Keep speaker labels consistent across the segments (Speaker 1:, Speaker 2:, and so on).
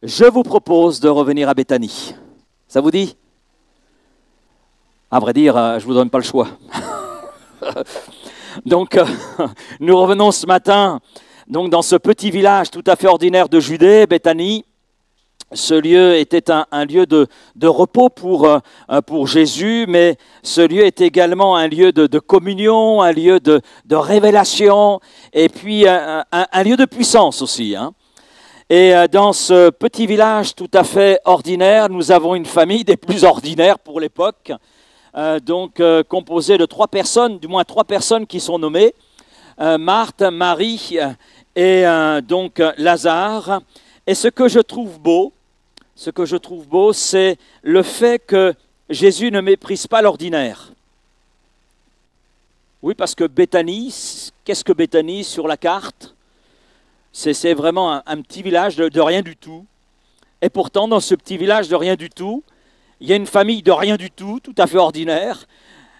Speaker 1: je vous propose de revenir à Béthanie. Ça vous dit? À vrai dire, je ne vous donne pas le choix. Donc, nous revenons ce matin donc, dans ce petit village tout à fait ordinaire de Judée, Béthanie. Ce lieu était un lieu de repos pour Jésus, mais ce lieu est également un lieu de communion, un lieu de révélation, et puis un lieu de puissance aussi. Hein. Et dans ce petit village tout à fait ordinaire, nous avons une famille des plus ordinaires pour l'époque, composée de 3 personnes, du moins 3 personnes qui sont nommées, Marthe, Marie et Lazare. Et ce que je trouve beau, c'est le fait que Jésus ne méprise pas l'ordinaire. Oui, parce que Béthanie, qu'est-ce que Béthanie sur la carte? C'est vraiment un petit village de rien du tout. Et pourtant, dans ce petit village de rien du tout, il y a une famille de rien du tout, tout à fait ordinaire,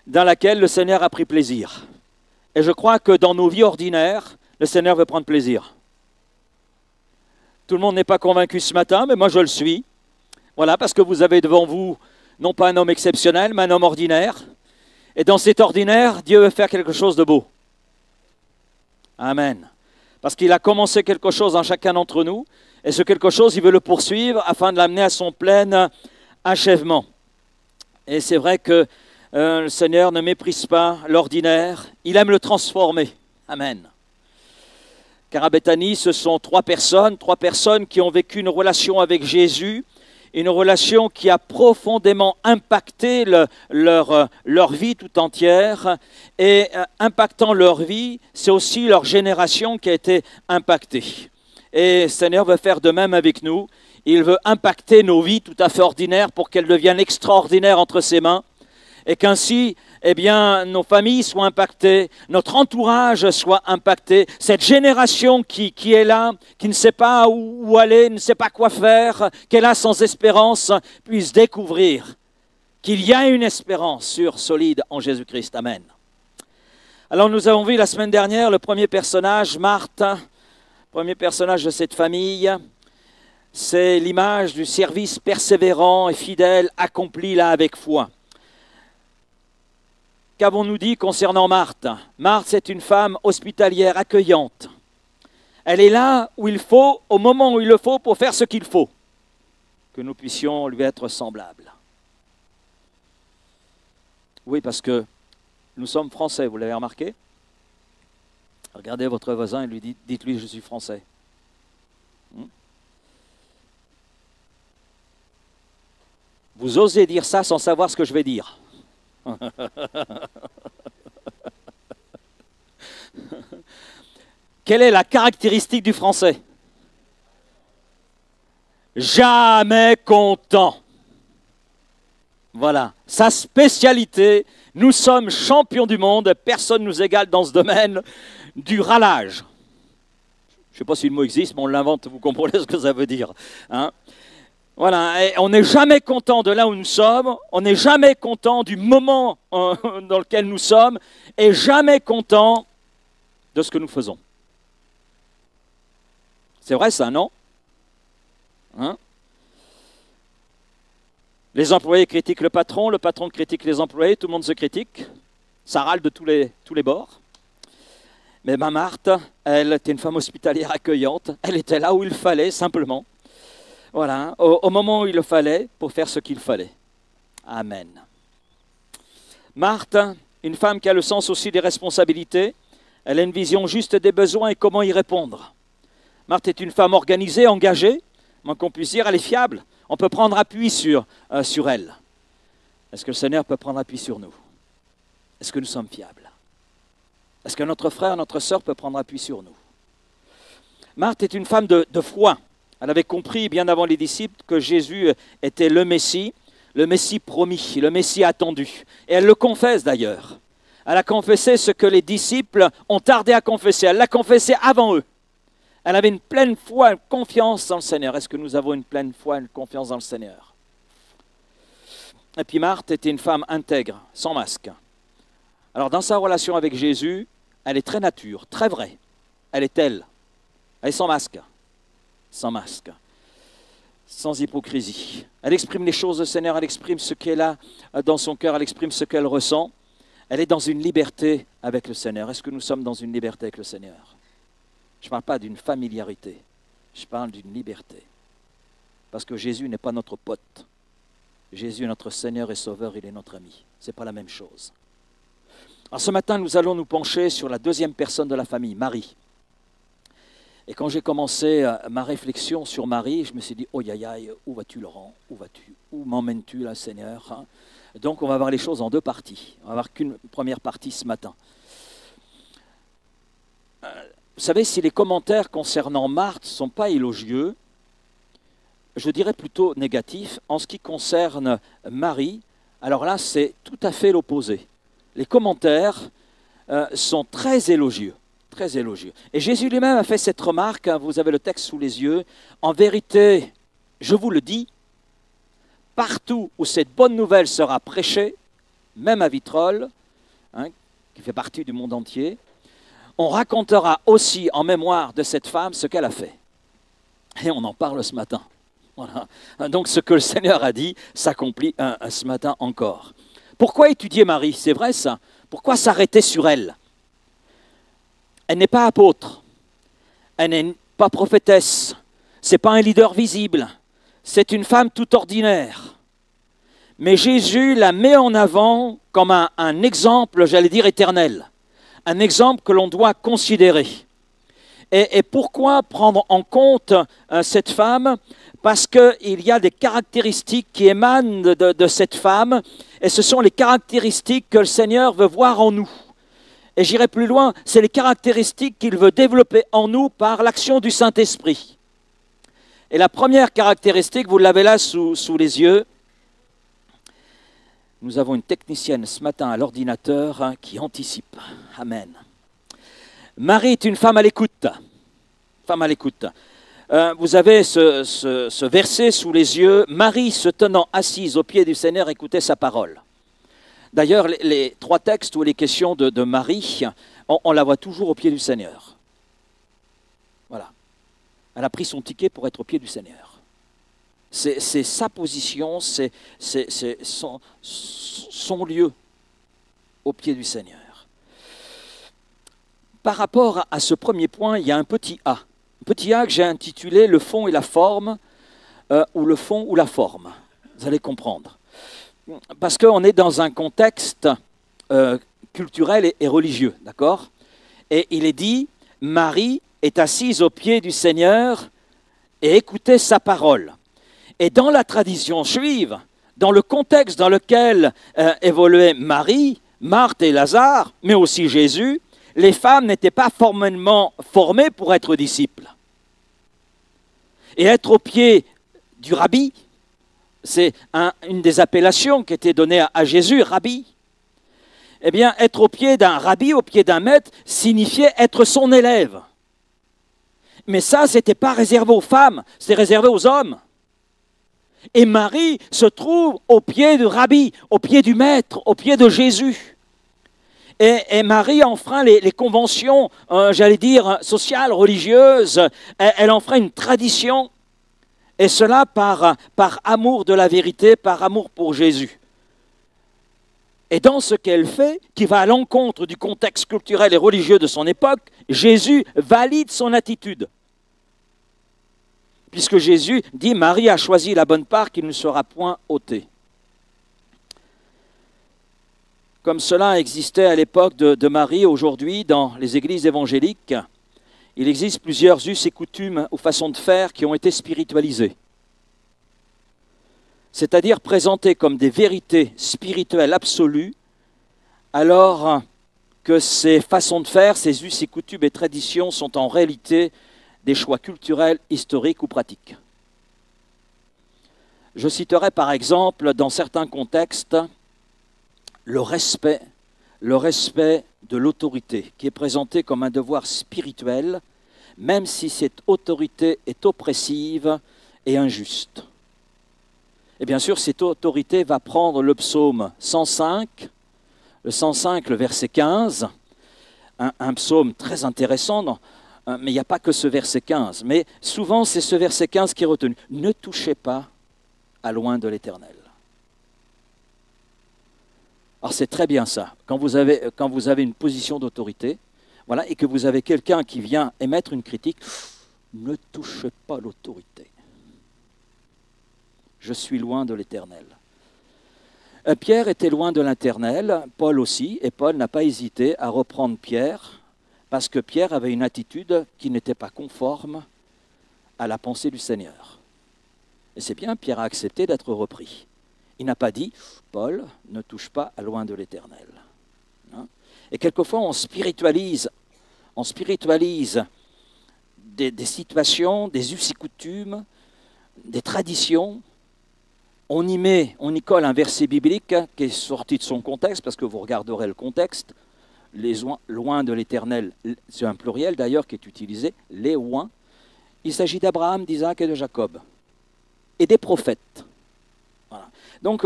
Speaker 1: dans laquelle le Seigneur a pris plaisir. Et je crois que dans nos vies ordinaires, le Seigneur veut prendre plaisir. Tout le monde n'est pas convaincu ce matin, mais moi je le suis. Voilà, parce que vous avez devant vous, non pas un homme exceptionnel, mais un homme ordinaire. Et dans cet ordinaire, Dieu veut faire quelque chose de beau. Amen. Parce qu'il a commencé quelque chose en chacun d'entre nous, et ce quelque chose, il veut le poursuivre afin de l'amener à son plein achèvement. Et c'est vrai que le Seigneur ne méprise pas l'ordinaire, il aime le transformer. Amen. Car à Béthanie, ce sont 3 personnes qui ont vécu une relation avec Jésus, une relation qui a profondément impacté leur vie tout entière. Et impactant leur vie, c'est aussi leur génération qui a été impactée. Et le Seigneur veut faire de même avec nous. Il veut impacter nos vies tout à fait ordinaires pour qu'elles deviennent extraordinaires entre ses mains. Et qu'ainsi, eh bien, nos familles soient impactées, notre entourage soit impacté, cette génération qui est là, qui ne sait pas où aller, ne sait pas quoi faire, qui est là sans espérance, puisse découvrir qu'il y a une espérance sûre, solide en Jésus-Christ. Amen. Alors nous avons vu la semaine dernière le premier personnage, Marthe, premier personnage de cette famille. C'est l'image du service persévérant et fidèle accompli là avec foi. Qu'avons-nous dit concernant Marthe? Marthe, c'est une femme hospitalière, accueillante. Elle est là où il faut, au moment où il le faut, pour faire ce qu'il faut. Que nous puissions lui être semblables. Oui, parce que nous sommes français, vous l'avez remarqué? Regardez votre voisin et lui dites-lui, je suis français. Vous osez dire ça sans savoir ce que je vais dire. Quelle est la caractéristique du français? Jamais content. Voilà, sa spécialité, nous sommes champions du monde, personne ne nous égale dans ce domaine du râlage. Je ne sais pas si le mot existe, mais on l'invente, vous comprenez ce que ça veut dire, hein? Voilà, et on n'est jamais content de là où nous sommes, on n'est jamais content du moment dans lequel nous sommes, et jamais content de ce que nous faisons. C'est vrai ça, non? Hein? Les employés critiquent le patron critique les employés, tout le monde se critique, ça râle de tous les bords. Mais ma Marthe, elle était une femme hospitalière accueillante, elle était là où il fallait simplement. Voilà, au moment où il le fallait, pour faire ce qu'il fallait. Amen. Marthe, une femme qui a le sens aussi des responsabilités, elle a une vision juste des besoins et comment y répondre. Marthe est une femme organisée, engagée, moins qu'on puisse dire, elle est fiable. On peut prendre appui sur elle. Est-ce que le Seigneur peut prendre appui sur nous? Est-ce que nous sommes fiables? Est-ce que notre frère, notre sœur peut prendre appui sur nous? Marthe est une femme de foi. Elle avait compris bien avant les disciples que Jésus était le Messie promis, le Messie attendu. Et elle le confesse d'ailleurs. Elle a confessé ce que les disciples ont tardé à confesser. Elle l'a confessé avant eux. Elle avait une pleine foi, une confiance dans le Seigneur. Est-ce que nous avons une pleine foi, une confiance dans le Seigneur? Et puis Marthe était une femme intègre, sans masque. Alors dans sa relation avec Jésus, elle est très nature, très vraie. Elle est elle. Elle est sans masque. Sans masque. sans hypocrisie. Elle exprime les choses du Seigneur, elle exprime ce qu'elle a dans son cœur, elle exprime ce qu'elle ressent. Elle est dans une liberté avec le Seigneur. Est-ce que nous sommes dans une liberté avec le Seigneur? Je ne parle pas d'une familiarité, je parle d'une liberté. Parce que Jésus n'est pas notre pote. Jésus est notre Seigneur et Sauveur, il est notre ami. Ce n'est pas la même chose. Alors ce matin, nous allons nous pencher sur la deuxième personne de la famille, Marie. Et quand j'ai commencé ma réflexion sur Marie, je me suis dit, oh aïe aïe, où vas-tu Laurent? Où vas-tu? Où m'emmènes-tu là Seigneur? Donc on va voir les choses en deux parties. On va voir qu'une première partie ce matin. Vous savez, si les commentaires concernant Marthe ne sont pas élogieux, je dirais plutôt négatifs. En ce qui concerne Marie, alors là c'est tout à fait l'opposé. Les commentaires sont très élogieux. Très élogieux. Et Jésus lui-même a fait cette remarque, hein, vous avez le texte sous les yeux. En vérité, je vous le dis, partout où cette bonne nouvelle sera prêchée, même à Vitrolles, hein, qui fait partie du monde entier, on racontera aussi en mémoire de cette femme ce qu'elle a fait. Et on en parle ce matin. Voilà. Donc ce que le Seigneur a dit s'accomplit ce matin encore. Pourquoi étudier Marie? C'est vrai ça. Pourquoi s'arrêter sur elle? Elle n'est pas apôtre, elle n'est pas prophétesse, ce n'est pas un leader visible, c'est une femme tout ordinaire. Mais Jésus la met en avant comme un exemple, j'allais dire éternel, un exemple que l'on doit considérer. Et pourquoi prendre en compte cette femme? Parce qu'il y a des caractéristiques qui émanent de cette femme, et ce sont les caractéristiques que le Seigneur veut voir en nous. Et j'irai plus loin, c'est les caractéristiques qu'il veut développer en nous par l'action du Saint-Esprit. Et la première caractéristique, vous l'avez là sous les yeux, nous avons une technicienne ce matin à l'ordinateur hein, qui anticipe. Amen. Marie est une femme à l'écoute. Femme à l'écoute. Vous avez ce verset sous les yeux. Marie, se tenant assise aux pieds du Seigneur, écoutait sa parole. D'ailleurs, les trois textes où il est question de Marie, on la voit toujours au pied du Seigneur. Voilà. Elle a pris son ticket pour être au pied du Seigneur. C'est sa position, c'est son lieu au pied du Seigneur. Par rapport à ce premier point, il y a un petit A. Un petit A que j'ai intitulé « Le fond et la forme » ou « Le fond ou la forme ». Vous allez comprendre. Parce qu'on est dans un contexte culturel et religieux, d'accord? Et il est dit, Marie est assise aux pieds du Seigneur et écoutait sa parole. Et dans la tradition juive, dans le contexte dans lequel évoluait Marie, Marthe et Lazare, mais aussi Jésus, les femmes n'étaient pas formellement formées pour être disciples. Et être au pied du rabbi, c'est une des appellations qui était donnée à Jésus, rabbi. Eh bien, être au pied d'un rabbi, au pied d'un maître, signifiait être son élève. Mais ça, ce n'était pas réservé aux femmes, c'était réservé aux hommes. Et Marie se trouve au pied du rabbi, au pied du maître, au pied de Jésus. Et Marie enfreint les conventions, j'allais dire, sociales, religieuses. Elle enfreint une tradition. Et cela par amour de la vérité, par amour pour Jésus. Et dans ce qu'elle fait, qui va à l'encontre du contexte culturel et religieux de son époque, Jésus valide son attitude. Puisque Jésus dit « Marie a choisi la bonne part qui ne sera point ôtée ». Comme cela existait à l'époque de Marie, aujourd'hui, dans les églises évangéliques, il existe plusieurs us et coutumes ou façons de faire qui ont été spiritualisées. C'est-à-dire présentées comme des vérités spirituelles absolues, alors que ces façons de faire, ces us et coutumes et traditions sont en réalité des choix culturels, historiques ou pratiques. Je citerai par exemple, dans certains contextes, le respect de l'autorité, qui est présenté comme un devoir spirituel, même si cette autorité est oppressive et injuste. Et bien sûr, cette autorité va prendre le psaume 105, le verset 15, un psaume très intéressant mais il n'y a pas que ce verset 15. Mais souvent, c'est ce verset 15 qui est retenu. Ne touchez pas à loin de l'Éternel. Alors c'est très bien ça. Quand vous avez une position d'autorité, voilà, et que vous avez quelqu'un qui vient émettre une critique, ne touchez pas l'autorité. Je suis loin de l'Éternel. Pierre était loin de l'Éternel, Paul aussi, et Paul n'a pas hésité à reprendre Pierre, parce que Pierre avait une attitude qui n'était pas conforme à la pensée du Seigneur. Et c'est bien, Pierre a accepté d'être repris. Il n'a pas dit, Paul, ne touche pas à loin de l'Éternel. Hein? Et quelquefois, on spiritualise des situations, des us et coutumes, des traditions. On y colle un verset biblique qui est sorti de son contexte, parce que vous regarderez le contexte. Les loin de l'Éternel, c'est un pluriel d'ailleurs qui est utilisé, les loin. Il s'agit d'Abraham, d'Isaac et de Jacob, et des prophètes. Voilà. Donc,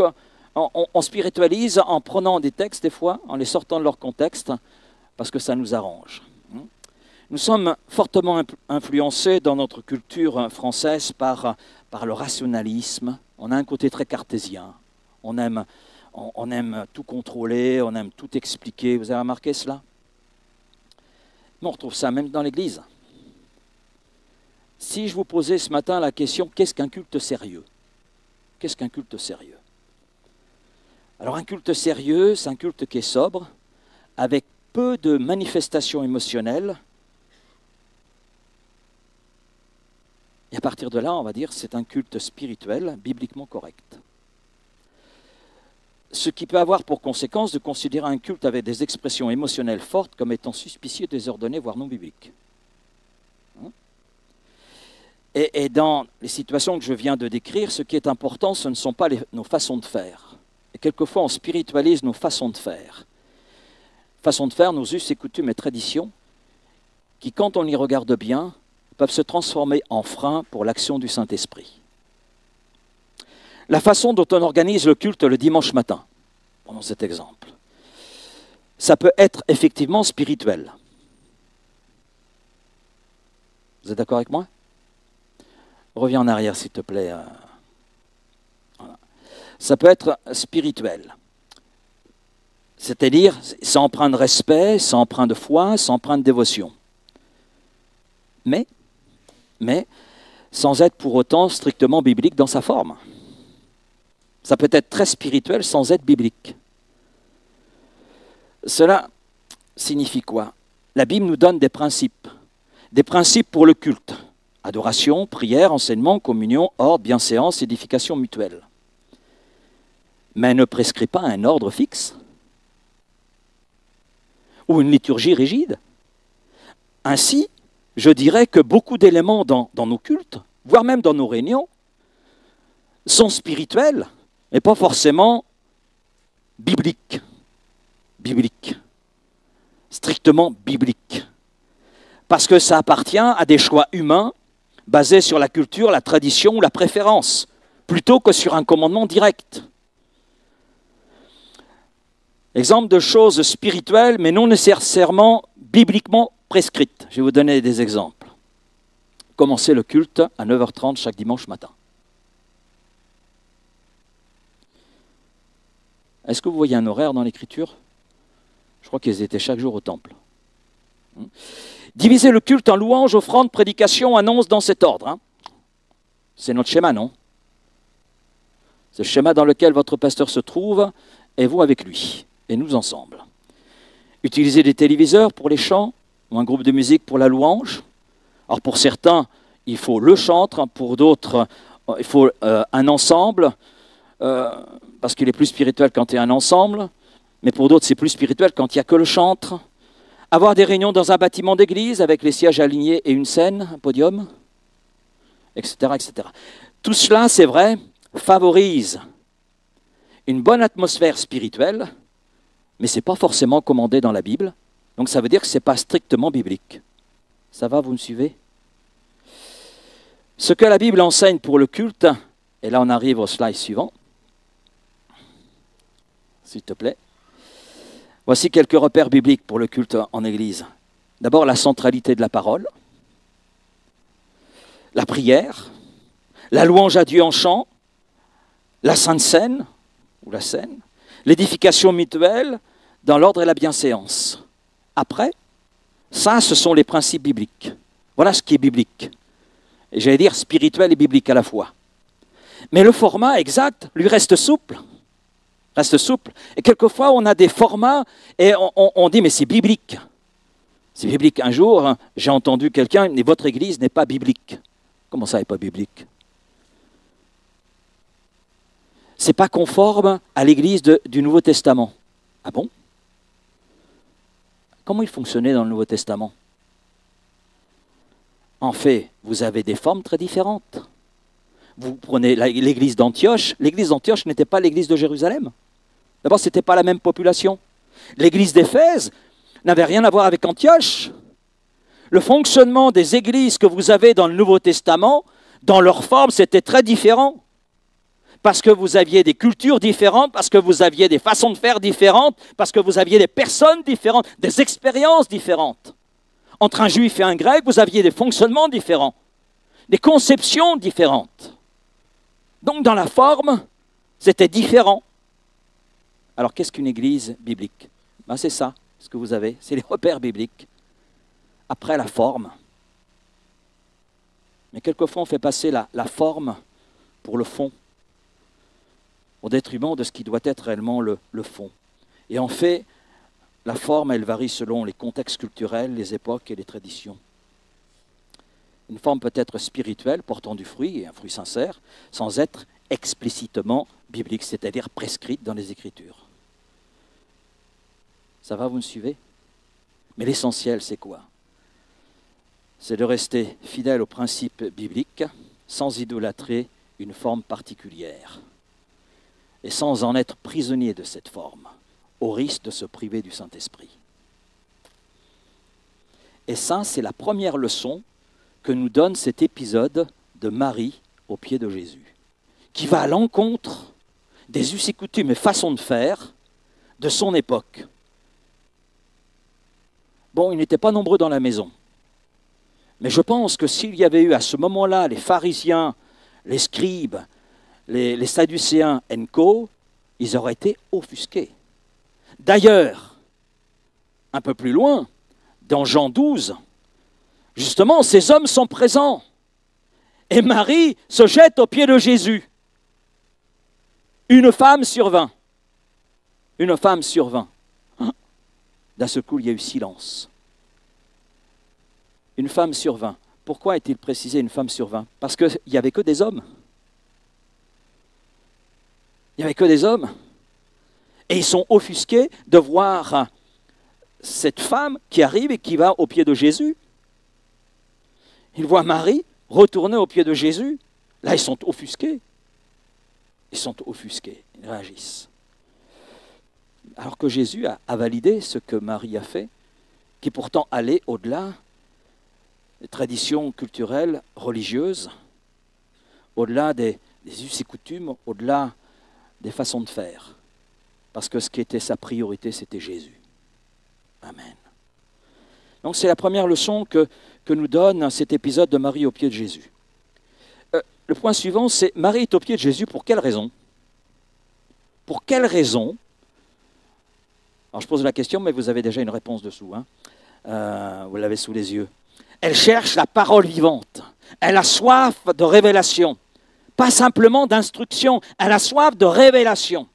Speaker 1: on spiritualise en prenant des textes, des fois, en les sortant de leur contexte, parce que ça nous arrange. Nous sommes fortement influencés dans notre culture française par le rationalisme. On a un côté très cartésien. On aime tout contrôler, on aime tout expliquer. Vous avez remarqué cela? Mais on retrouve ça même dans l'Église. Si je vous posais ce matin la question, qu'est-ce qu'un culte sérieux? Qu'est-ce qu'un culte sérieux? Alors un culte sérieux, c'est un culte qui est sobre, avec peu de manifestations émotionnelles. Et à partir de là, on va dire c'est un culte spirituel, bibliquement correct. Ce qui peut avoir pour conséquence de considérer un culte avec des expressions émotionnelles fortes comme étant suspicieux, désordonné, voire non biblique. Et dans les situations que je viens de décrire, ce qui est important, ce ne sont pas nos façons de faire. Et quelquefois, on spiritualise nos façons de faire. Façons de faire, nos us et coutumes et traditions, qui, quand on y regarde bien, peuvent se transformer en frein pour l'action du Saint-Esprit. La façon dont on organise le culte le dimanche matin, prenons cet exemple, ça peut être effectivement spirituel. Vous êtes d'accord avec moi? Reviens en arrière, s'il te plaît. Voilà. Ça peut être spirituel. C'est-à-dire, c'est empreint de respect, c'est empreint de foi, c'est empreint de dévotion. Mais sans être pour autant strictement biblique dans sa forme. Ça peut être très spirituel sans être biblique. Cela signifie quoi? La Bible nous donne des principes pour le culte. Adoration, prière, enseignement, communion, ordre, bienséance, édification mutuelle. Mais elle ne prescrit pas un ordre fixe ou une liturgie rigide. Ainsi, je dirais que beaucoup d'éléments dans nos cultes, voire même dans nos réunions, sont spirituels, mais pas forcément bibliques. Strictement bibliques. Parce que ça appartient à des choix humains basés sur la culture, la tradition ou la préférence, plutôt que sur un commandement direct. Exemple de choses spirituelles, mais non nécessairement bibliquement prescrites. Je vais vous donner des exemples. Commencez le culte à 9h30 chaque dimanche matin. Est-ce que vous voyez un horaire dans l'Écriture? Je crois qu'ils étaient chaque jour au temple. Diviser le culte en louanges, offrandes, prédications, annonces dans cet ordre. C'est notre schéma, non? C'est le schéma dans lequel votre pasteur se trouve, et vous avec lui, et nous ensemble. Utiliser des téléviseurs pour les chants, ou un groupe de musique pour la louange. Alors pour certains, il faut le chantre, pour d'autres, il faut un ensemble, parce qu'il est plus spirituel quand il y a un ensemble, mais pour d'autres, c'est plus spirituel quand il n'y a que le chantre. Avoir des réunions dans un bâtiment d'église avec les sièges alignés et une scène, un podium, etc., etc. Tout cela, c'est vrai, favorise une bonne atmosphère spirituelle, mais ce n'est pas forcément commandé dans la Bible. Donc ça veut dire que ce n'est pas strictement biblique. Ça va, vous me suivez? Ce que la Bible enseigne pour le culte, et là on arrive au slide suivant, s'il te plaît. Voici quelques repères bibliques pour le culte en Église. D'abord, la centralité de la parole. la prière, la louange à Dieu en chant, la Sainte Seine, ou la Seine, l'édification mutuelle dans l'ordre et la bienséance. Après, ça, ce sont les principes bibliques. Voilà ce qui est biblique. Et j'allais dire spirituel et biblique à la fois. Mais le format exact lui reste souple. Reste souple. Et quelquefois, on a des formats et on dit, mais c'est biblique. C'est biblique. Un jour, j'ai entendu quelqu'un, mais votre église n'est pas biblique. Comment ça n'est pas biblique? C'est pas conforme à l'église du Nouveau Testament. Ah bon? Comment il fonctionnait dans le Nouveau Testament? En fait, vous avez des formes très différentes. Vous prenez l'église d'Antioche. L'église d'Antioche n'était pas l'église de Jérusalem. D'abord, ce n'était pas la même population. L'église d'Éphèse n'avait rien à voir avec Antioche. Le fonctionnement des églises que vous avez dans le Nouveau Testament, dans leur forme, c'était très différent. Parce que vous aviez des cultures différentes, parce que vous aviez des façons de faire différentes, parce que vous aviez des personnes différentes, des expériences différentes. Entre un juif et un grec, vous aviez des fonctionnements différents, des conceptions différentes. Donc dans la forme, c'était différent. Alors qu'est-ce qu'une église biblique? Ben, c'est ça, ce que vous avez, c'est les repères bibliques. Après la forme. Mais quelquefois on fait passer la forme pour le fond, au détriment de ce qui doit être réellement le fond. Et en fait, la forme, elle varie selon les contextes culturels, les époques et les traditions. Une forme peut être spirituelle, portant du fruit, et un fruit sincère, sans être explicitement biblique, c'est-à-dire prescrite dans les Écritures. Ça va, vous me suivez? Mais l'essentiel, c'est quoi? C'est de rester fidèle aux principes bibliques, sans idolâtrer une forme particulière, et sans en être prisonnier de cette forme, au risque de se priver du Saint-Esprit. Et ça, c'est la première leçon que nous donne cet épisode de Marie au pied de Jésus, qui va à l'encontre des us et coutumes et façons de faire de son époque. Bon, ils n'étaient pas nombreux dans la maison, mais je pense que s'il y avait eu à ce moment-là les pharisiens, les scribes, les sadducéens et co, ils auraient été offusqués. D'ailleurs, un peu plus loin, dans Jean 12, justement, ces hommes sont présents. Et Marie se jette aux pieds de Jésus. Une femme sur 20. Une femme sur 20. D'un seul coup, il y a eu silence. Une femme sur 20. Pourquoi est-il précisé une femme sur 20? Parce qu'il n'y avait que des hommes. Il n'y avait que des hommes. Et ils sont offusqués de voir cette femme qui arrive et qui va au pied de Jésus. Ils voient Marie retourner au pied de Jésus. Là, ils sont offusqués. Ils sont offusqués, ils réagissent. Alors que Jésus a validé ce que Marie a fait, qui pourtant allait au-delà des traditions culturelles, religieuses, au-delà des us et coutumes, au-delà des façons de faire. Parce que ce qui était sa priorité, c'était Jésus. Amen. Donc c'est la première leçon que nous donne cet épisode de Marie au pied de Jésus. Le point suivant, c'est Marie est au pied de Jésus pour quelle raison? Pour quelle raison? Alors je pose la question, mais vous avez déjà une réponse dessous. Vous l'avez sous les yeux. Elle cherche la parole vivante. Elle a soif de révélation. Pas simplement d'instruction, elle a soif de révélation.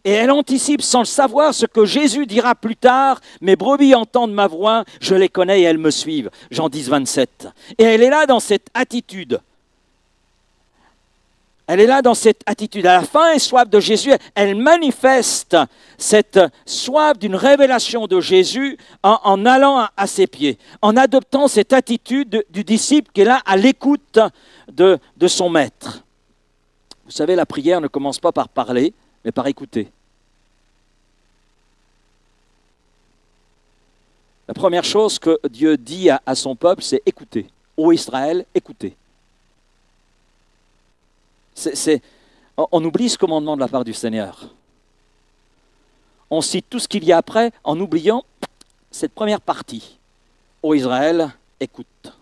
Speaker 1: Et elle anticipe sans le savoir ce que Jésus dira plus tard. Mes brebis entendent ma voix, je les connais et elles me suivent. Jean 10, 27. Et elle est là dans cette attitude. Elle est là dans cette attitude. À la faim et soif de Jésus, elle manifeste cette soif d'une révélation de Jésus en allant à ses pieds, en adoptant cette attitude du disciple qui est là à l'écoute de son maître. Vous savez, la prière ne commence pas par parler, mais par écouter. La première chose que Dieu dit à son peuple, c'est écoutez. Ô Israël, écoutez. On oublie ce commandement de la part du Seigneur. On cite tout ce qu'il y a après en oubliant cette première partie. Ô Israël, écoute.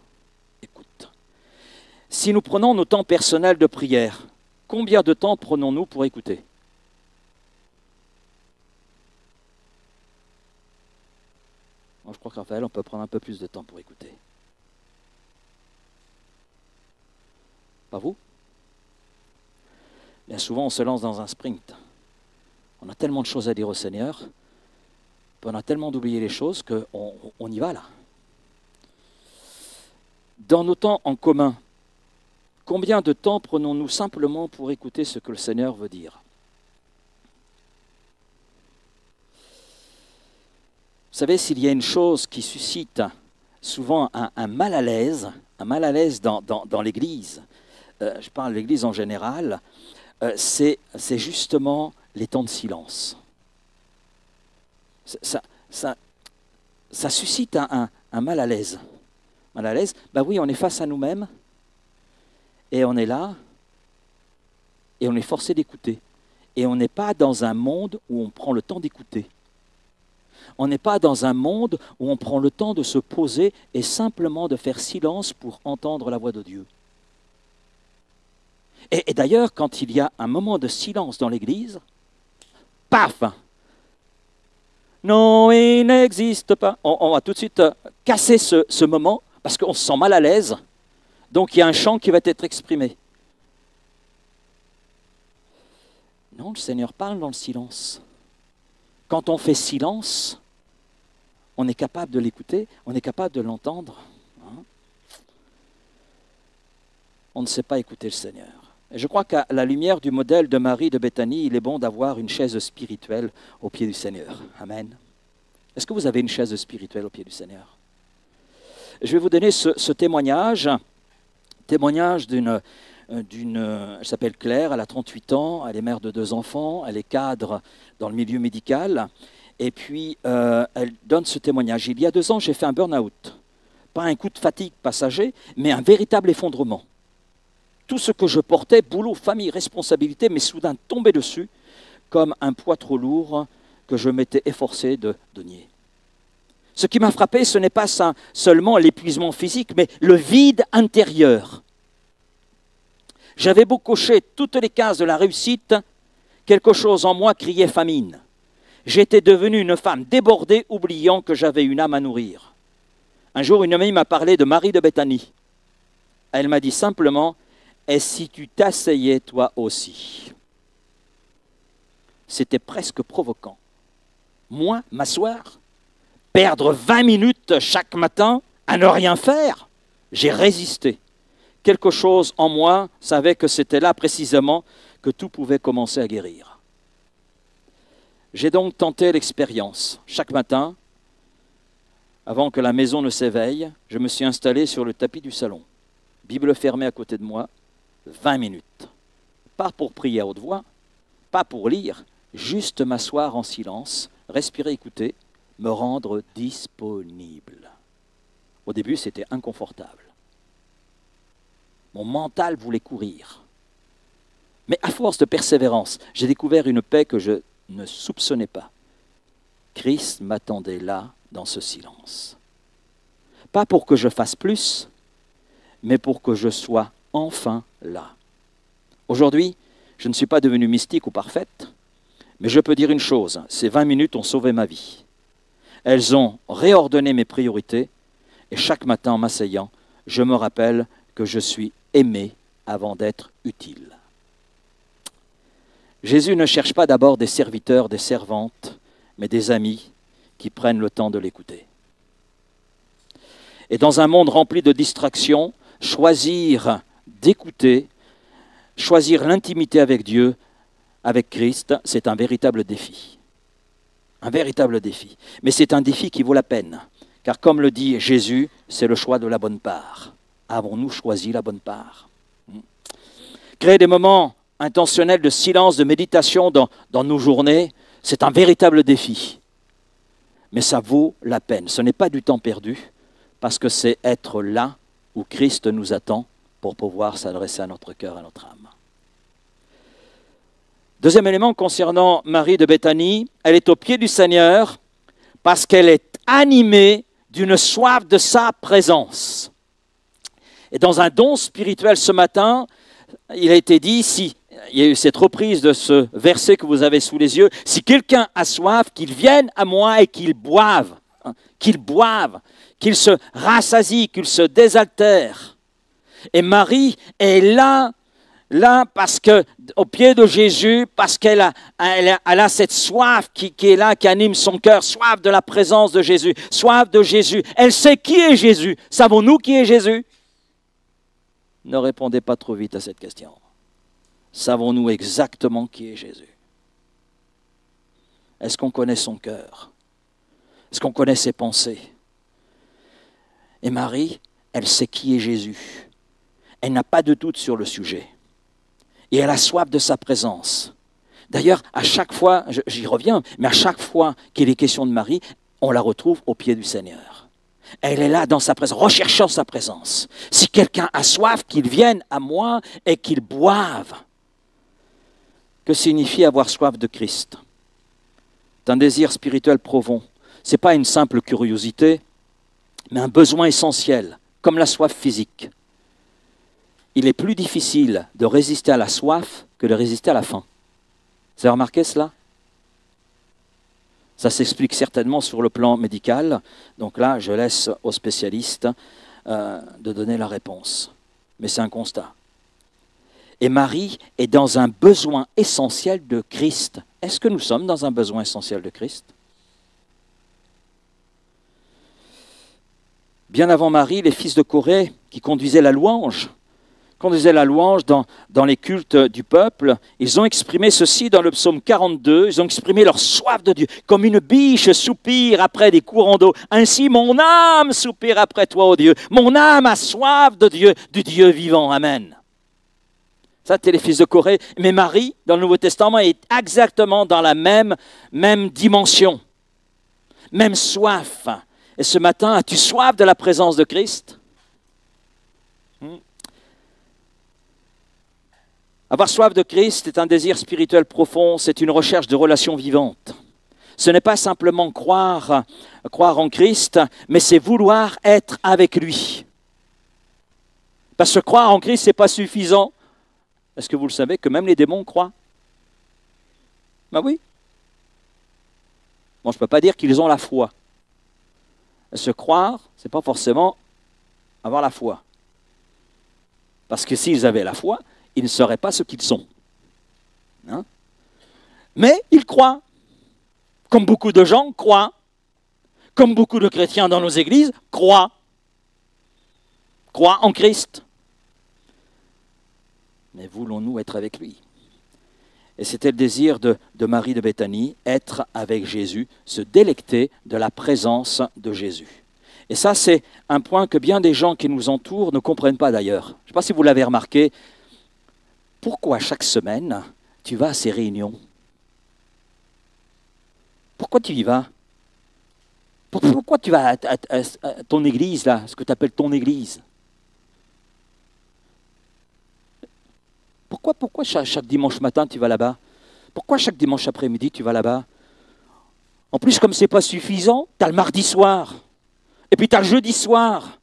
Speaker 1: Écoute. Si nous prenons nos temps personnels de prière, combien de temps prenons-nous pour écouter? Moi, je crois que Raphaël, on peut prendre un peu plus de temps pour écouter. Pas vous? Bien souvent, on se lance dans un sprint. On a tellement de choses à dire au Seigneur, on a tellement d'oublier les choses qu'on y va là. Dans nos temps en commun, combien de temps prenons-nous simplement pour écouter ce que le Seigneur veut dire? Vous savez, s'il y a une chose qui suscite souvent un mal à l'aise dans l'Église, je parle de l'Église en général, c'est justement les temps de silence. Ça suscite un mal à l'aise. Mal à l'aise, ben oui, on est face à nous-mêmes, et on est là, et on est forcé d'écouter. Et on n'est pas dans un monde où on prend le temps d'écouter. On n'est pas dans un monde où on prend le temps de se poser et simplement de faire silence pour entendre la voix de Dieu. Et d'ailleurs, quand il y a un moment de silence dans l'Église, paf! Non, il n'existe pas. On va tout de suite casser ce moment parce qu'on se sent mal à l'aise. Donc il y a un chant qui va être exprimé. Non, le Seigneur parle dans le silence. Quand on fait silence, on est capable de l'écouter, on est capable de l'entendre. On ne sait pas écouter le Seigneur. Et je crois qu'à la lumière du modèle de Marie de Béthanie, il est bon d'avoir une chaise spirituelle au pied du Seigneur. Amen. Est-ce que vous avez une chaise spirituelle au pied du Seigneur? Je vais vous donner ce témoignage d'une, elle s'appelle Claire, elle a 38 ans, elle est mère de 2 enfants, elle est cadre dans le milieu médical, et puis elle donne ce témoignage. Il y a 2 ans, j'ai fait un burn-out. Pas un coup de fatigue passager, mais un véritable effondrement. Tout ce que je portais, boulot, famille, responsabilité, m'est soudain tombé dessus comme un poids trop lourd que je m'étais efforcé de nier. Ce qui m'a frappé, ce n'est pas seulement l'épuisement physique, mais le vide intérieur. J'avais beau cocher toutes les cases de la réussite, quelque chose en moi criait famine. J'étais devenue une femme débordée, oubliant que j'avais une âme à nourrir. Un jour, une amie m'a parlé de Marie de Béthanie. Elle m'a dit simplement, « Et si tu t'asseyais toi aussi ?» C'était presque provoquant. Moi, m'asseoir, perdre 20 minutes chaque matin à ne rien faire, j'ai résisté. Quelque chose en moi savait que c'était là précisément que tout pouvait commencer à guérir. J'ai donc tenté l'expérience. Chaque matin, avant que la maison ne s'éveille, je me suis installé sur le tapis du salon. Bible fermée à côté de moi, 20 minutes. Pas pour prier à haute voix, pas pour lire, juste m'asseoir en silence, respirer, écouter, me rendre disponible. Au début, c'était inconfortable. Mon mental voulait courir. Mais à force de persévérance, j'ai découvert une paix que je ne soupçonnais pas. Christ m'attendait là, dans ce silence. Pas pour que je fasse plus, mais pour que je sois enfin là. Aujourd'hui, je ne suis pas devenue mystique ou parfaite, mais je peux dire une chose, ces 20 minutes ont sauvé ma vie. Elles ont réordonné mes priorités, et chaque matin en m'asseyant, je me rappelle que je suis aimé avant d'être utile. Jésus ne cherche pas d'abord des serviteurs, des servantes, mais des amis qui prennent le temps de l'écouter. Et dans un monde rempli de distractions, choisir d'écouter, choisir l'intimité avec Dieu, avec Christ, c'est un véritable défi. Un véritable défi. Mais c'est un défi qui vaut la peine. Car comme le dit Jésus, c'est le choix de la bonne part. Avons-nous choisi la bonne part? Créer des moments intentionnels de silence, de méditation dans nos journées, c'est un véritable défi. Mais ça vaut la peine. Ce n'est pas du temps perdu, parce que c'est être là où Christ nous attend pour pouvoir s'adresser à notre cœur, à notre âme. Deuxième élément concernant Marie de Béthanie, elle est au pied du Seigneur parce qu'elle est animée d'une soif de sa présence. Et dans un don spirituel ce matin, il a été dit, si il y a eu cette reprise de ce verset que vous avez sous les yeux, si quelqu'un a soif, qu'il vienne à moi et qu'il boive, qu'il se rassasie, qu'il se désaltère. Et Marie est là parce que, au pied de Jésus, parce qu'elle a cette soif qui est là, qui anime son cœur, soif de la présence de Jésus, soif de Jésus. Elle sait qui est Jésus. Savons-nous qui est Jésus? Ne répondez pas trop vite à cette question. Savons-nous exactement qui est Jésus? Est-ce qu'on connaît son cœur? Est-ce qu'on connaît ses pensées? Et Marie, elle sait qui est Jésus. Elle n'a pas de doute sur le sujet. Et elle a soif de sa présence. D'ailleurs, à chaque fois, j'y reviens, mais à chaque fois qu'il est question de Marie, on la retrouve au pied du Seigneur. Elle est là dans sa présence, recherchant sa présence. Si quelqu'un a soif, qu'il vienne à moi et qu'il boive. Que signifie avoir soif de Christ? C'est un désir spirituel profond. Ce n'est pas une simple curiosité, mais un besoin essentiel, comme la soif physique. Il est plus difficile de résister à la soif que de résister à la faim. Vous avez remarqué cela? Ça s'explique certainement sur le plan médical. Donc là, je laisse aux spécialistes de donner la réponse. Mais c'est un constat. Et Marie est dans un besoin essentiel de Christ. Est-ce que nous sommes dans un besoin essentiel de Christ? Bien avant Marie, les fils de Corée qui conduisaient la louange dans les cultes du peuple, ils ont exprimé ceci dans le psaume 42, ils ont exprimé leur soif de Dieu, comme une biche soupire après des courants d'eau. Ainsi mon âme soupire après toi, ô Dieu. Mon âme a soif de Dieu, du Dieu vivant. Amen. Ça, c'était les fils de Corée. Mais Marie, dans le Nouveau Testament, est exactement dans la même dimension, même soif. Et ce matin, as-tu soif de la présence de Christ? Avoir soif de Christ est un désir spirituel profond, c'est une recherche de relations vivantes. Ce n'est pas simplement croire en Christ, mais c'est vouloir être avec lui. Parce que croire en Christ, ce n'est pas suffisant. Est-ce que vous le savez que même les démons croient? Ben oui. Bon, je ne peux pas dire qu'ils ont la foi. Se croire, ce n'est pas forcément avoir la foi. Parce que s'ils avaient la foi, ils ne seraient pas ce qu'ils sont. Hein? Mais ils croient. Comme beaucoup de gens croient. Comme beaucoup de chrétiens dans nos églises croient. Croient en Christ. Mais voulons-nous être avec lui? Et c'était le désir de Marie de Béthanie, être avec Jésus, se délecter de la présence de Jésus. Et ça, c'est un point que bien des gens qui nous entourent ne comprennent pas d'ailleurs. Je ne sais pas si vous l'avez remarqué. Pourquoi chaque semaine, tu vas à ces réunions? Pourquoi tu y vas? Pourquoi tu vas à ton église, là, ce que tu appelles ton église? Pourquoi chaque dimanche matin, tu vas là-bas? Pourquoi chaque dimanche après-midi, tu vas là-bas? En plus, comme ce n'est pas suffisant, tu as le mardi soir. Et puis tu as le jeudi soir.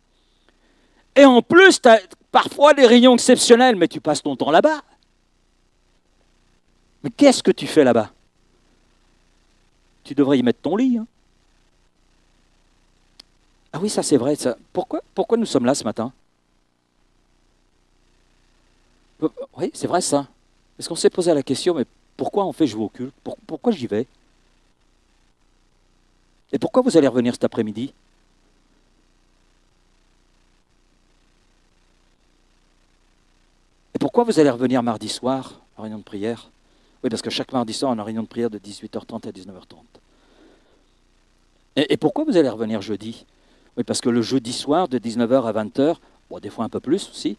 Speaker 1: Et en plus, tu as parfois des réunions exceptionnelles, mais tu passes ton temps là-bas. Mais qu'est-ce que tu fais là-bas? Tu devrais y mettre ton lit. Hein. Ah oui, ça c'est vrai. Ça. Pourquoi nous sommes là ce matin? Oui, c'est vrai ça. Est-ce qu'on s'est posé la question, mais pourquoi on fait jouer au culte? Pourquoi j'y vais? Et pourquoi vous allez revenir cet après-midi? Et pourquoi vous allez revenir mardi soir en réunion de prière? Oui, parce que chaque mardi soir, on a une réunion de prière de 18h30 à 19h30. Et pourquoi vous allez revenir jeudi? Oui, parce que le jeudi soir, de 19h à 20h, bon, des fois un peu plus aussi,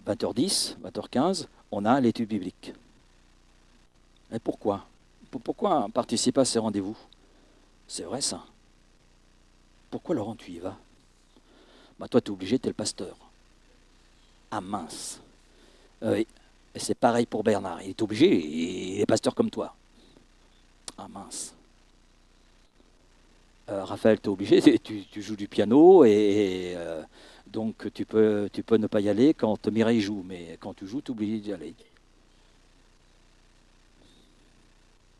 Speaker 1: 20h10, 20h15, on a l'étude biblique. Et pourquoi? Pourquoi participer à ces rendez-vous? C'est vrai ça. Pourquoi Laurent, tu y vas? Bah, toi, tu es obligé, tu es le pasteur. Ah mince. Oui. Et c'est pareil pour Bernard. Il est obligé, il est pasteur comme toi. Ah mince. Raphaël, tu es obligé, tu joues du piano donc tu peux ne pas y aller quand Mireille joue, mais quand tu joues, tu es obligé d'y aller.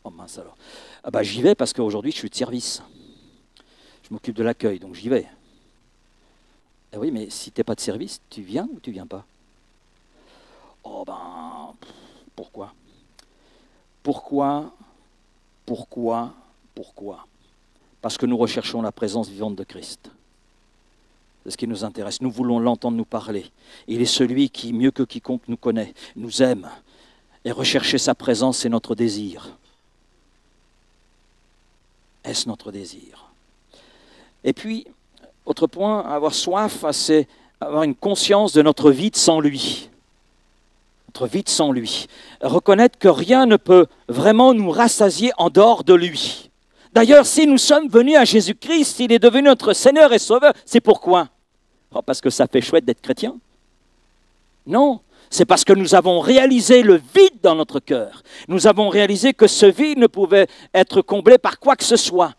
Speaker 1: Oh mince alors. Ah bah j'y vais parce qu'aujourd'hui je suis de service. Je m'occupe de l'accueil, donc j'y vais. Eh oui, mais si tu n'es pas de service, tu viens ou tu viens pas? Oh ben, pourquoi? Pourquoi? Parce que nous recherchons la présence vivante de Christ. C'est ce qui nous intéresse. Nous voulons l'entendre nous parler. Il est celui qui, mieux que quiconque nous connaît, nous aime. Et rechercher sa présence, c'est notre désir. Est-ce notre désir? Et puis, autre point, avoir soif, c'est avoir une conscience de notre vide sans lui. Notre vide sans lui. Reconnaître que rien ne peut vraiment nous rassasier en dehors de lui. D'ailleurs, si nous sommes venus à Jésus-Christ, il est devenu notre Seigneur et Sauveur, c'est pourquoi? Oh, parce que ça fait chouette d'être chrétien? Non, c'est parce que nous avons réalisé le vide dans notre cœur. Nous avons réalisé que ce vide ne pouvait être comblé par quoi que ce soit.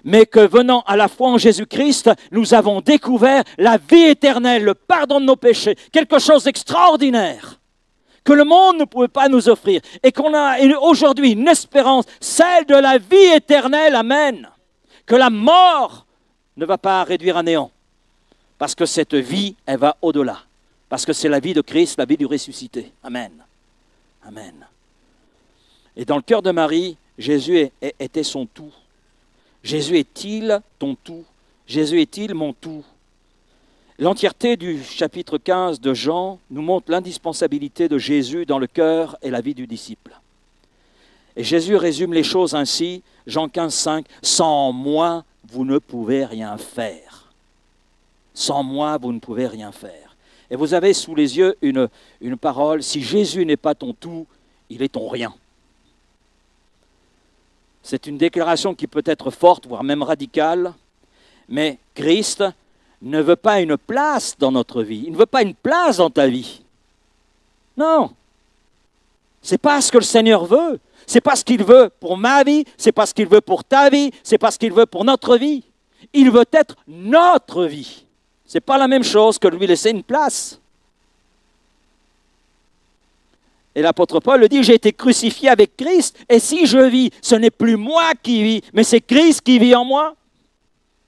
Speaker 1: Mais que venant à la foi en Jésus-Christ, nous avons découvert la vie éternelle, le pardon de nos péchés, quelque chose d'extraordinaire que le monde ne pouvait pas nous offrir, et qu'on a aujourd'hui une espérance, celle de la vie éternelle, amen, que la mort ne va pas réduire à néant, parce que cette vie, elle va au-delà, parce que c'est la vie de Christ, la vie du ressuscité, amen, amen. Et dans le cœur de Marie, Jésus était son tout. Jésus est-il ton tout? Jésus est-il mon tout? L'entièreté du chapitre 15 de Jean nous montre l'indispensabilité de Jésus dans le cœur et la vie du disciple. Et Jésus résume les choses ainsi, Jean 15, 5, « Sans moi, vous ne pouvez rien faire. Sans moi, vous ne pouvez rien faire. » Et vous avez sous les yeux une parole, « Si Jésus n'est pas ton tout, il est ton rien. » C'est une déclaration qui peut être forte, voire même radicale, mais Christ ne veut pas une place dans notre vie. Il ne veut pas une place dans ta vie. Non. Ce n'est pas ce que le Seigneur veut. Ce n'est pas ce qu'il veut pour ma vie. Ce n'est pas ce qu'il veut pour ta vie. Ce n'est pas ce qu'il veut pour notre vie. Il veut être notre vie. Ce n'est pas la même chose que lui laisser une place. Et l'apôtre Paul le dit, j'ai été crucifié avec Christ. Et si je vis, ce n'est plus moi qui vis, mais c'est Christ qui vit en moi.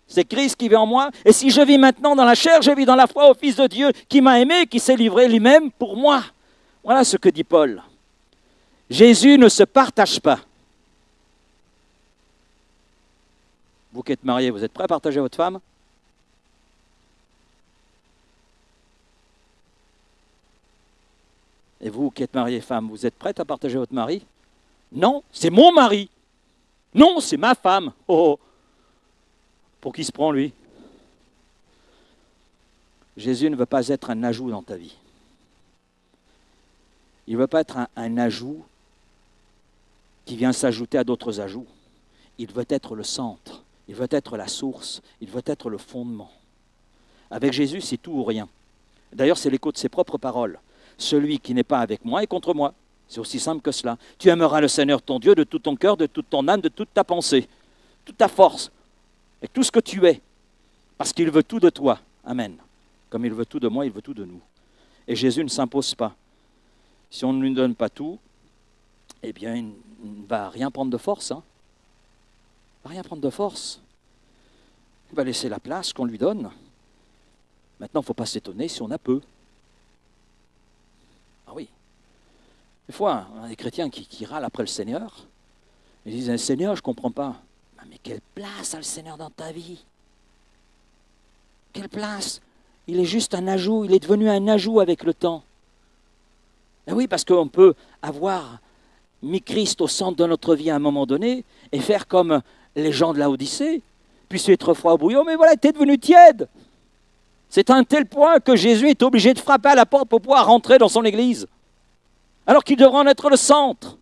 Speaker 1: C'est Christ qui vit en moi. Et si je vis maintenant dans la chair, je vis dans la foi au Fils de Dieu qui m'a aimé, qui s'est livré lui-même pour moi. Voilà ce que dit Paul. Jésus ne se partage pas. Vous qui êtes mariés, vous êtes prêts à partager votre femme? Et vous qui êtes mariés, femme, vous êtes prêtes à partager votre mari? Non, c'est mon mari. Non, c'est ma femme. Oh, oh. Pour qui se prend, lui? Jésus ne veut pas être un ajout dans ta vie. Il ne veut pas être un ajout qui vient s'ajouter à d'autres ajouts. Il veut être le centre. Il veut être la source. Il veut être le fondement. Avec Jésus, c'est tout ou rien. D'ailleurs, c'est l'écho de ses propres paroles. Celui qui n'est pas avec moi est contre moi. C'est aussi simple que cela. Tu aimeras le Seigneur ton Dieu de tout ton cœur, de toute ton âme, de toute ta pensée, toute ta force. Et tout ce que tu es, parce qu'il veut tout de toi. Amen. Comme il veut tout de moi, il veut tout de nous. Et Jésus ne s'impose pas. Si on ne lui donne pas tout, eh bien, il ne va rien prendre de force. Hein. Il ne va rien prendre de force. Il va laisser la place qu'on lui donne. Maintenant, il ne faut pas s'étonner si on a peu. Ah oui. Des fois, on a des chrétiens qui râlent après le Seigneur. Ils disent, Seigneur, je ne comprends pas. Mais quelle place a le Seigneur dans ta vie? Quelle place? Il est juste un ajout, il est devenu un ajout avec le temps. Et oui, parce qu'on peut avoir mis Christ au centre de notre vie à un moment donné et faire comme les gens de la Odyssée, puis être froid au bouillon, mais voilà, tu es devenu tiède. C'est à un tel point que Jésus est obligé de frapper à la porte pour pouvoir rentrer dans son église, alors qu'il devrait en être le centre.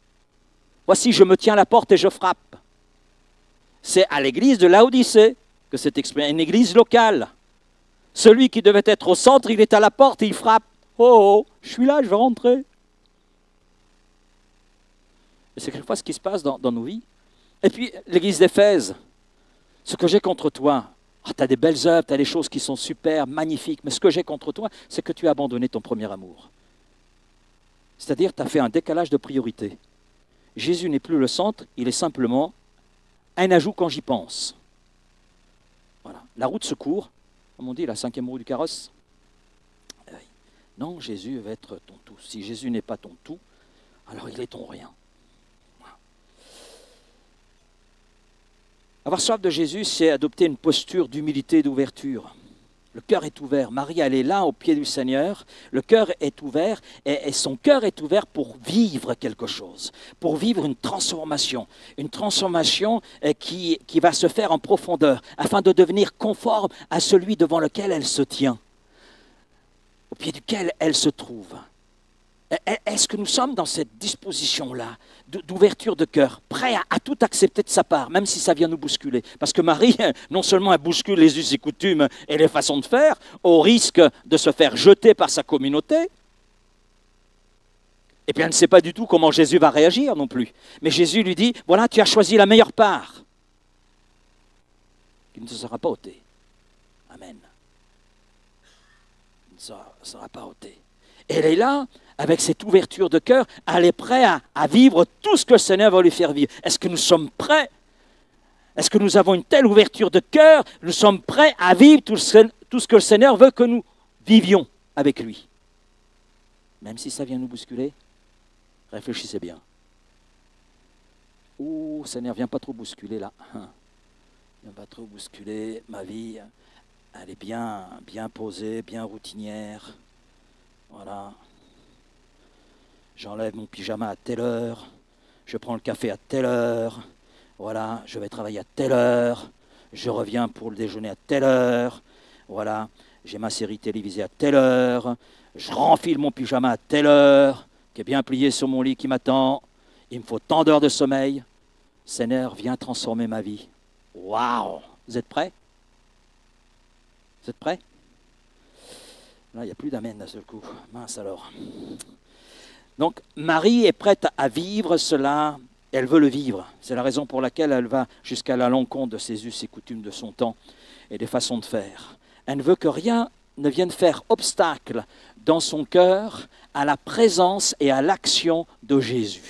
Speaker 1: Voici, je me tiens à la porte et je frappe. C'est à l'église de Laodicée que c'est exprimé, une église locale. Celui qui devait être au centre, il est à la porte et il frappe. Oh, je suis là, je veux rentrer. Et c'est quelquefois ce qui se passe dans nos vies. Et puis l'église d'Éphèse, Ce que j'ai contre toi, tu as des belles œuvres, tu as des choses qui sont super, magnifiques, mais ce que j'ai contre toi, c'est que tu as abandonné ton premier amour. C'est-à-dire, tu as fait un décalage de priorité. Jésus n'est plus le centre, il est simplement un ajout quand j'y pense. Voilà. La route se court, comme on dit, la 5e roue du carrosse. Oui. Non, Jésus va être ton tout. Si Jésus n'est pas ton tout, alors il est ton rien. Voilà. Avoir soif de Jésus, c'est adopter une posture d'humilité et d'ouverture. Le cœur est ouvert. Marie, elle est là au pied du Seigneur. Le cœur est ouvert et son cœur est ouvert pour vivre quelque chose, pour vivre une transformation qui va se faire en profondeur afin de devenir conforme à celui devant lequel elle se tient, au pied duquel elle se trouve. Est-ce que nous sommes dans cette disposition-là d'ouverture de cœur, prêts à tout accepter de sa part, même si ça vient nous bousculer? Parce que Marie, non seulement elle bouscule les us et coutumes et les façons de faire, au risque de se faire jeter par sa communauté, et puis elle ne sait pas du tout comment Jésus va réagir non plus. Mais Jésus lui dit, voilà, tu as choisi la meilleure part, qui ne te sera pas ôtée. Amen. Qui ne sera pas ôtée. Et elle est là, avec cette ouverture de cœur, elle est prête à vivre tout ce que le Seigneur va lui faire vivre. Est-ce que nous sommes prêts? Est-ce que nous avons une telle ouverture de cœur? Nous sommes prêts à vivre tout ce que le Seigneur veut que nous vivions avec lui. Même si ça vient nous bousculer, réfléchissez bien. Oh, Seigneur, viens pas trop bousculer là. Viens pas trop bousculer ma vie. Elle est bien posée, bien routinière. Voilà. J'enlève mon pyjama à telle heure, je prends le café à telle heure, voilà, je vais travailler à telle heure, je reviens pour le déjeuner à telle heure, voilà, j'ai ma série télévisée à telle heure, je renfile mon pyjama à telle heure, qui est bien plié sur mon lit qui m'attend, il me faut tant d'heures de sommeil. Seigneur, viens transformer ma vie. Waouh! Vous êtes prêts? Vous êtes prêts? Là, il n'y a plus d'amen d'un seul coup. Mince alors. Donc, Marie est prête à vivre cela, elle veut le vivre. C'est la raison pour laquelle elle va jusqu'à l'encontre de ses us et coutumes de son temps et des façons de faire. Elle ne veut que rien ne vienne faire obstacle dans son cœur à la présence et à l'action de Jésus.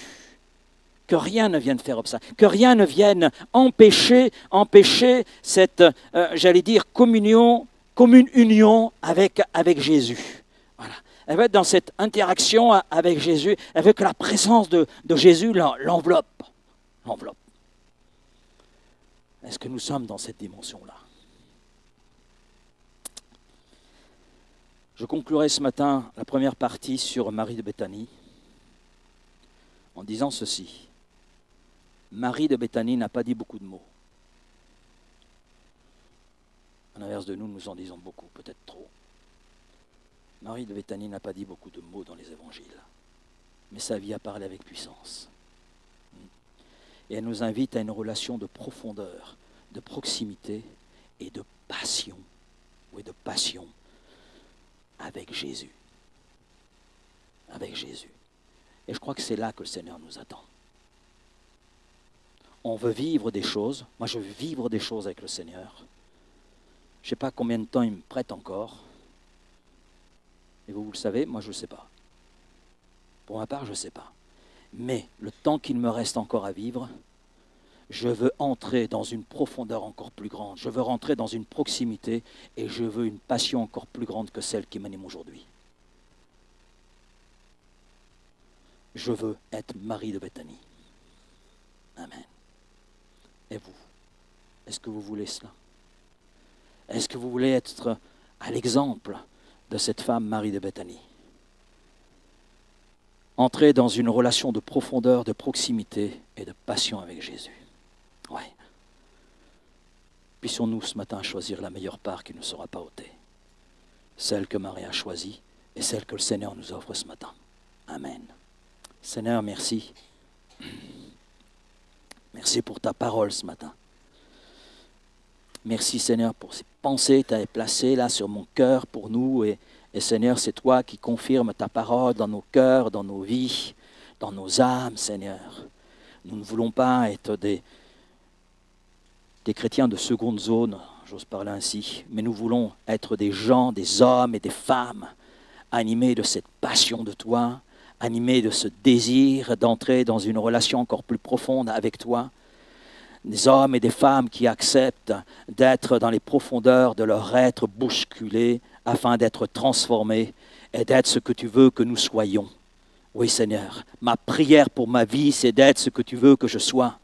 Speaker 1: Que rien ne vienne faire obstacle, que rien ne vienne empêcher cette, j'allais dire, commune union avec Jésus. Voilà. Elle veut être dans cette interaction avec Jésus, elle veut que la présence de Jésus l'enveloppe. Est-ce que nous sommes dans cette dimension-là? Je conclurai ce matin la première partie sur Marie de Béthanie en disant ceci. Marie de Béthanie n'a pas dit beaucoup de mots. À l'inverse de nous, nous en disons beaucoup, peut-être trop. Marie de Béthanie n'a pas dit beaucoup de mots dans les évangiles, mais sa vie a parlé avec puissance. Et elle nous invite à une relation de profondeur, de proximité et de passion, avec Jésus. Avec Jésus. Et je crois que c'est là que le Seigneur nous attend. On veut vivre des choses. Moi, je veux vivre des choses avec le Seigneur. Je ne sais pas combien de temps il me prête encore. Et vous le savez, moi je ne sais pas. Pour ma part, je ne sais pas. Mais le temps qu'il me reste encore à vivre, je veux entrer dans une profondeur encore plus grande. Je veux rentrer dans une proximité et je veux une passion encore plus grande que celle qui m'anime aujourd'hui. Je veux être Marie de Béthanie. Amen. Et vous? Est-ce que vous voulez cela? Est-ce que vous voulez être à l'exemple de cette femme Marie de Béthanie? Entrer dans une relation de profondeur, de proximité et de passion avec Jésus. Oui. Puissions-nous ce matin choisir la meilleure part qui ne sera pas ôtée. Celle que Marie a choisie et celle que le Seigneur nous offre ce matin. Amen. Seigneur, merci. Merci pour ta parole ce matin. Merci Seigneur pour ces pensées que tu avais placées là sur mon cœur pour nous. Et Seigneur, c'est toi qui confirmes ta parole dans nos cœurs, dans nos vies, dans nos âmes, Seigneur. Nous ne voulons pas être des chrétiens de seconde zone, j'ose parler ainsi, mais nous voulons être des gens, des hommes et des femmes animés de cette passion de toi, animés de ce désir d'entrer dans une relation encore plus profonde avec toi, des hommes et des femmes qui acceptent d'être dans les profondeurs de leur être bousculés afin d'être transformés et d'être ce que tu veux que nous soyons. Oui Seigneur, ma prière pour ma vie, c'est d'être ce que tu veux que je sois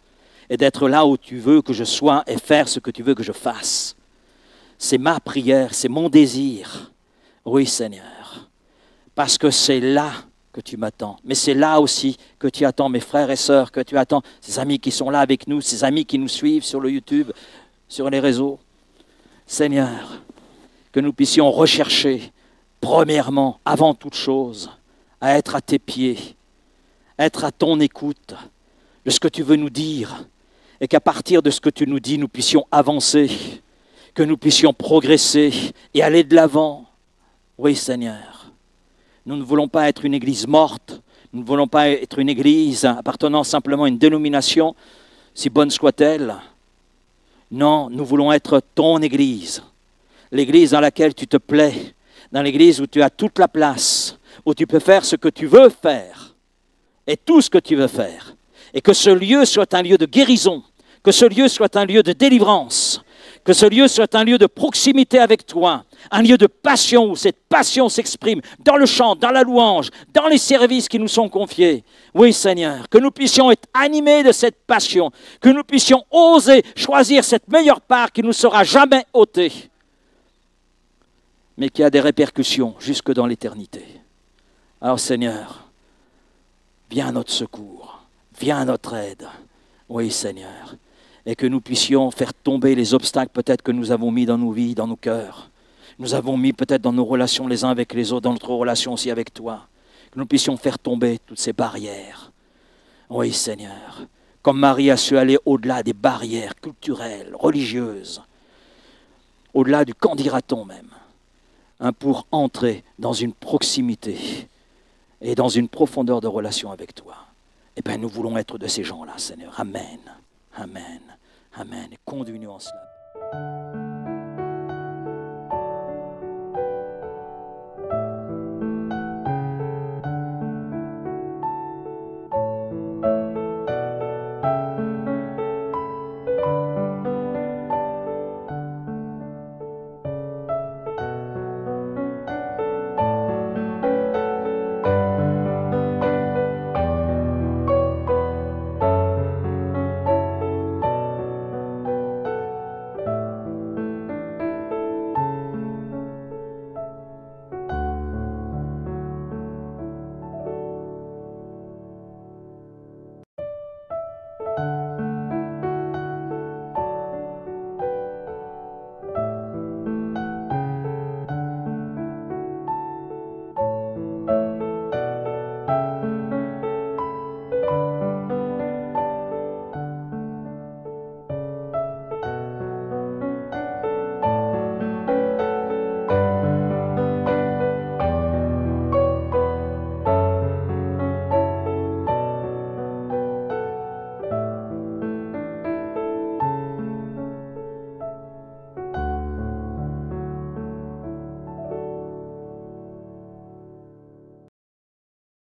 Speaker 1: et d'être là où tu veux que je sois et faire ce que tu veux que je fasse. C'est ma prière, c'est mon désir. Oui Seigneur, parce que c'est là que tu m'attends. Mais c'est là aussi que tu attends mes frères et sœurs, que tu attends ces amis qui sont là avec nous, ces amis qui nous suivent sur le YouTube, sur les réseaux. Seigneur, que nous puissions rechercher, premièrement, avant toute chose, à être à tes pieds, être à ton écoute de ce que tu veux nous dire, et qu'à partir de ce que tu nous dis, nous puissions avancer, que nous puissions progresser et aller de l'avant. Oui, Seigneur. Nous ne voulons pas être une église morte, nous ne voulons pas être une église appartenant simplement à une dénomination, si bonne soit-elle. Non, nous voulons être ton église, l'église dans laquelle tu te plais, dans l'église où tu as toute la place, où tu peux faire ce que tu veux faire, et tout ce que tu veux faire. Et que ce lieu soit un lieu de guérison, que ce lieu soit un lieu de délivrance, que ce lieu soit un lieu de proximité avec toi, un lieu de passion où cette passion s'exprime dans le chant, dans la louange, dans les services qui nous sont confiés. Oui Seigneur, que nous puissions être animés de cette passion, que nous puissions oser choisir cette meilleure part qui ne nous sera jamais ôtée, mais qui a des répercussions jusque dans l'éternité. Alors Seigneur, viens à notre secours, viens à notre aide. Oui Seigneur, et que nous puissions faire tomber les obstacles peut-être que nous avons mis dans nos vies, dans nos cœurs. Nous avons mis peut-être dans nos relations les uns avec les autres, dans notre relation aussi avec toi. Que nous puissions faire tomber toutes ces barrières. Oui Seigneur, comme Marie a su aller au-delà des barrières culturelles, religieuses, au-delà du qu'en dira-t-on même, hein, pour entrer dans une proximité et dans une profondeur de relation avec toi. Eh bien, nous voulons être de ces gens-là, Seigneur. Amen. Amen. Amen. Et conduis-nous en cela.